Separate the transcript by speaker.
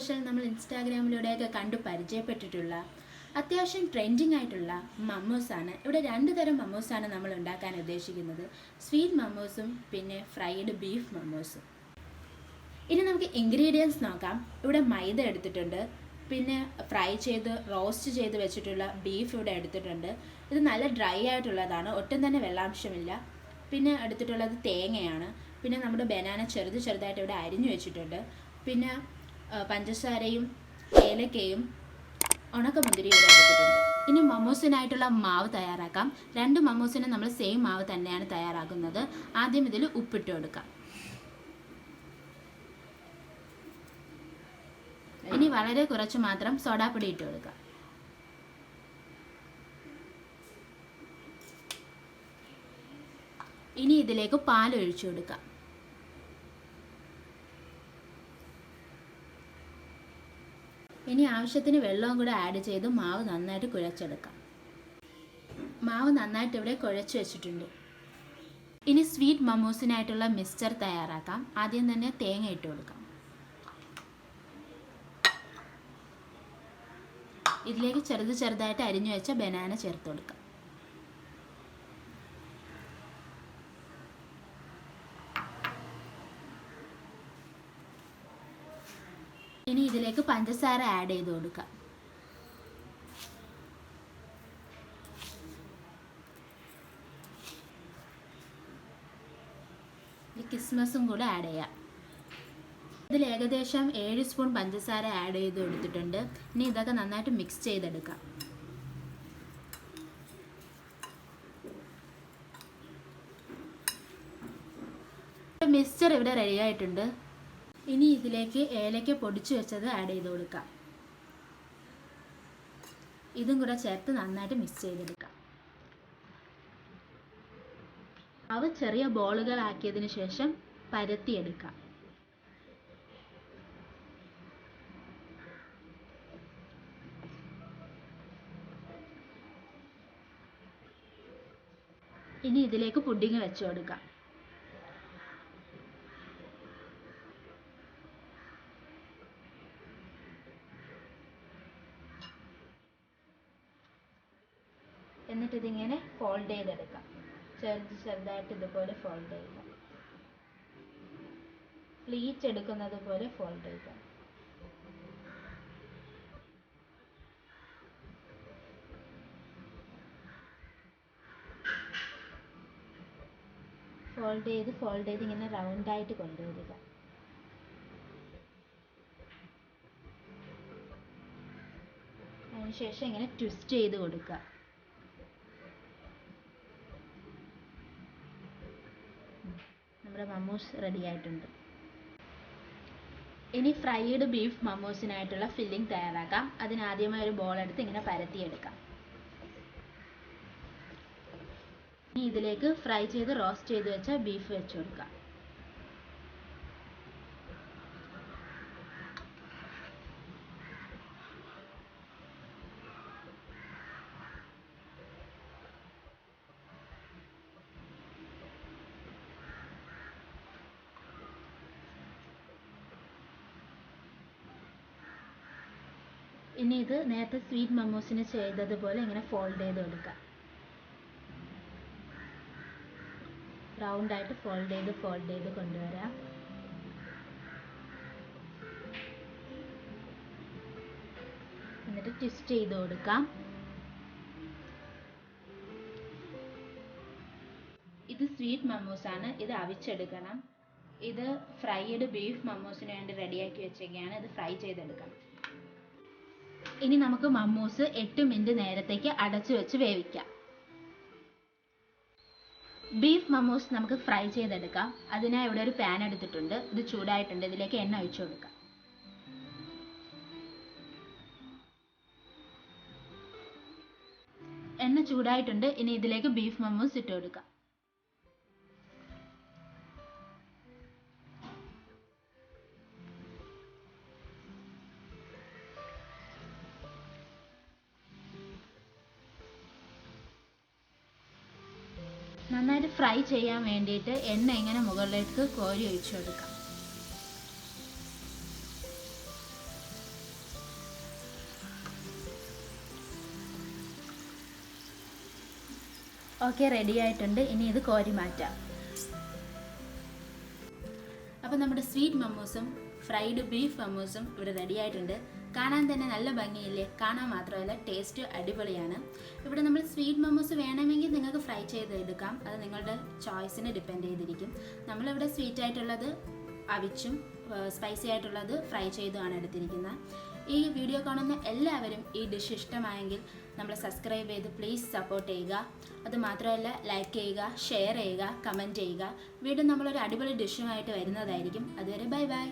Speaker 1: Special നമ്മൾ ഇൻസ്റ്റാഗ്രാമിലൂടെയൊക്കെ കണ്ടു പരിചയപ്പെട്ടിട്ടുള്ള അത്യാവശ്യം ട്രെൻഡിങ് ആയിട്ടുള്ള മമ്മോസാണ്. ഇവിടെ 2 തരം മമ്മോസാണ് നമ്മൾ ഉണ്ടാക്കാൻ ഉദ്ദേശിക്കുന്നത്. സ്വീറ്റ് മമ്മോസും പിന്നെ ഫ്രൈഡ് ബീഫ് മമ്മോസും. ഇനി നമുക്ക് ഇൻഗ്രീഡിയൻസ് നോക്കാം. ഇവിടെ മൈദ എടുത്തിട്ടുണ്ട്, പിന്നെ ഫ്രൈ ചെയ്ത് റോസ്റ്റ് ചെയ്ത് വെച്ചിട്ടുള്ള ബീഫ് ഇവിടെ എടുത്തിട്ടുണ്ട്. ഇത് നല്ല ഡ്രൈ ആയിട്ടുള്ളതാണ്, ഒട്ടും തന്നെ വെള്ളാംശമില്ല. പിന്നെ എടുത്തിട്ടുള്ളത് തേങ്ങയാണ്. പിന്നെ നമ്മുടെ ബനാന ചെറുതായിട്ട് ഇവിടെ അരിഞ്ഞു വെച്ചിട്ടുണ്ട്. പിന്നെ പഞ്ചസാരയും ഏലക്കയും ഉണക്കമുന്തിരിയും ഇവിടെ എടുത്തിട്ടുണ്ട്. ഇനി മമ്മോസിനായിട്ടുള്ള മാവ് തയ്യാറാക്കാം. 2 മമ്മോസിന് നമ്മൾ സെയിം മാവ് തന്നെയാണ് തയ്യാറാക്കുന്നത്. ആദ്യം ഇതിൽ ഉപ്പിട്ട് കൊടുക്കാം. ഇനി വളരെ കുറച്ച് മാത്രം സോഡാപ്പൊടി ഇട്ട് കൊടുക്കാം. ഇനി ഇതിലേക്ക് പാൽ ഒഴിച്ചു കൊടുക്കാം. ഇനി ആവശ്യത്തിന് വെള്ളവും കൂടെ ആഡ് ചെയ്ത് മാവ് നന്നായിട്ട് കുഴച്ചെടുക്കാം. മാവ് നന്നായിട്ട് ഇവിടെ കുഴച്ച് വെച്ചിട്ടുണ്ട്. ഇനി സ്വീറ്റ് മമ്മോസിനായിട്ടുള്ള മിക്സ്ചർ തയ്യാറാക്കാം. ആദ്യം തന്നെ തേങ്ങ ഇട്ട് കൊടുക്കാം. ഇതിലേക്ക് ചെറുതായിട്ട് അരിഞ്ഞു വെച്ച ബനാന ചേർത്ത് കൊടുക്കാം. ഇനി ഇതിലേക്ക് പഞ്ചസാര ആഡ് ചെയ്ത് കൊടുക്കാം. കിസ്മസും കൂടെ ആഡ് ചെയ്യാം. ഇതിൽ ഏകദേശം 7 സ്പൂൺ പഞ്ചസാര ആഡ് ചെയ്ത് കൊടുത്തിട്ടുണ്ട്. ഇനി ഇതൊക്കെ നന്നായിട്ട് മിക്സ് ചെയ്തെടുക്കാം. മിക്സ്ചർ ഇവിടെ റെഡി ആയിട്ടുണ്ട്. ഇനി ഇതിലേക്ക് ഏലക്ക പൊടിച്ചു വെച്ചത് ആഡ് ചെയ്ത് കൊടുക്കാം. ഇതും കൂടെ ചേർത്ത് നന്നായിട്ട് മിക്സ് ചെയ്തെടുക്കാം. അവ ചെറിയ ബോളുകളാക്കിയതിന് ശേഷം പരത്തിയെടുക്കാം. ഇനി ഇതിലേക്ക് പുഡിംഗ് വെച്ച് കൊടുക്കാം. എന്നിട്ട് ഇതിങ്ങനെ ഫോൾഡ് ചെയ്തെടുക്കാം. ചെറുതായിട്ട് ഇതുപോലെ ഫോൾഡ് ചെയ്യുക. പ്ലീറ്റ് എടുക്കുന്നത് പോലെ ഫോൾഡ് ചെയ്യുക. ഫോൾഡ് ചെയ്ത് ഇങ്ങനെ റൗണ്ടായിട്ട് കൊണ്ടുവരിക. അതിനുശേഷം ഇങ്ങനെ ട്വിസ്റ്റ് ചെയ്ത് കൊടുക്കുക. നമ്മുടെ മമ്മോസ് റെഡി ആയിട്ടുണ്ട്. ഇനി ഫ്രൈഡ് ബീഫ് മമ്മോസിനായിട്ടുള്ള ഫില്ലിംഗ് തയ്യാറാക്കാം. അതിനാദ്യമായി ഒരു ബോൾ എടുത്ത് ഇങ്ങനെ പരത്തിയെടുക്കാം. ഇനി ഇതിലേക്ക് ഫ്രൈ ചെയ്ത് റോസ്റ്റ് ചെയ്ത് വെച്ച ബീഫ് വെച്ച് കൊടുക്കാം. ഇനി ഇത് നേരത്തെ സ്വീറ്റ് മമ്മോസിന് ചെയ്തതുപോലെ ഇങ്ങനെ ഫോൾഡ് ചെയ്ത് കൊടുക്കാം. റൗണ്ടായിട്ട് ഫോൾഡ് ചെയ്ത് കൊണ്ടുവരാം. എന്നിട്ട് ട്വിസ്റ്റ് ചെയ്ത് കൊടുക്കാം. ഇത് സ്വീറ്റ് മമ്മോസ് ആണ്. ഇത് അവിച്ചെടുക്കണം. ഇത് ഫ്രൈഡ് ബീഫ് മമ്മോസിന് വേണ്ടി റെഡിയാക്കി വെച്ചേക്കാണ്. ഇത് ഫ്രൈ ചെയ്തെടുക്കണം. ഇനി നമുക്ക് മമ്മോസ് 8 മിനിറ്റ് നേരത്തേക്ക് അടച്ചു വെച്ച് വേവിക്കാം. ബീഫ് മമ്മോസ് നമുക്ക് ഫ്രൈ ചെയ്തെടുക്കാം. അതിനായി ഇവിടെ ഒരു പാൻ എടുത്തിട്ടുണ്ട്. ഇത് ചൂടായിട്ടുണ്ട്. ഇതിലേക്ക് എണ്ണ ഒഴിച്ചു കൊടുക്കാം. എണ്ണ ചൂടായിട്ടുണ്ട്. ഇനി ഇതിലേക്ക് ബീഫ് മമ്മോസ് ഇട്ട് കൊടുക്കാം. നന്നായിട്ട് ഫ്രൈ ചെയ്യാൻ വേണ്ടിയിട്ട് എണ്ണ ഇങ്ങനെ മുകളിലേക്ക് കോരി ഒഴിച്ചു കൊടുക്കാം. ഓക്കെ, റെഡി ആയിട്ടുണ്ട്. ഇനി ഇത് കോരി മാറ്റാം. അപ്പോൾ നമ്മുടെ സ്വീറ്റ് മമ്മൂസും ഫ്രൈഡ് ബീഫ് മമ്മൂസും ഇവിടെ റെഡി ആയിട്ടുണ്ട്. കാണാൻ തന്നെ നല്ല ഭംഗിയില്ലേ? കാണാൻ മാത്രമല്ല ടേസ്റ്റ് അടിപൊളിയാണ്. ഇവിടെ നമ്മൾ സ്വീറ്റ് മമ്മൂസ് വേണമെങ്കിൽ നിങ്ങൾക്ക് ഫ്രൈ ചെയ്തെടുക്കാം, അത് നിങ്ങളുടെ ചോയ്സിന് ഡിപ്പെൻഡ് ചെയ്തിരിക്കും. നമ്മളിവിടെ സ്വീറ്റ് ആയിട്ടുള്ളത് അവിച്ചും സ്പൈസി ആയിട്ടുള്ളത് ഫ്രൈ ചെയ്തുമാണ് എടുത്തിരിക്കുന്നത്. ഈ വീഡിയോ കാണുന്ന എല്ലാവരും ഈ ഡിഷ് ഇഷ്ടമായെങ്കിൽ നമ്മൾ സബ്സ്ക്രൈബ് ചെയ്ത് പ്ലീസ് സപ്പോർട്ട് ചെയ്യുക. അതുമാത്രമല്ല ലൈക്ക് ചെയ്യുക, ഷെയർ ചെയ്യുക, കമൻറ്റ് ചെയ്യുക. വീണ്ടും നമ്മളൊരു അടിപൊളി ഡിഷുമായിട്ട് വരുന്നതായിരിക്കും. അതുവരെ ബൈ ബൈ.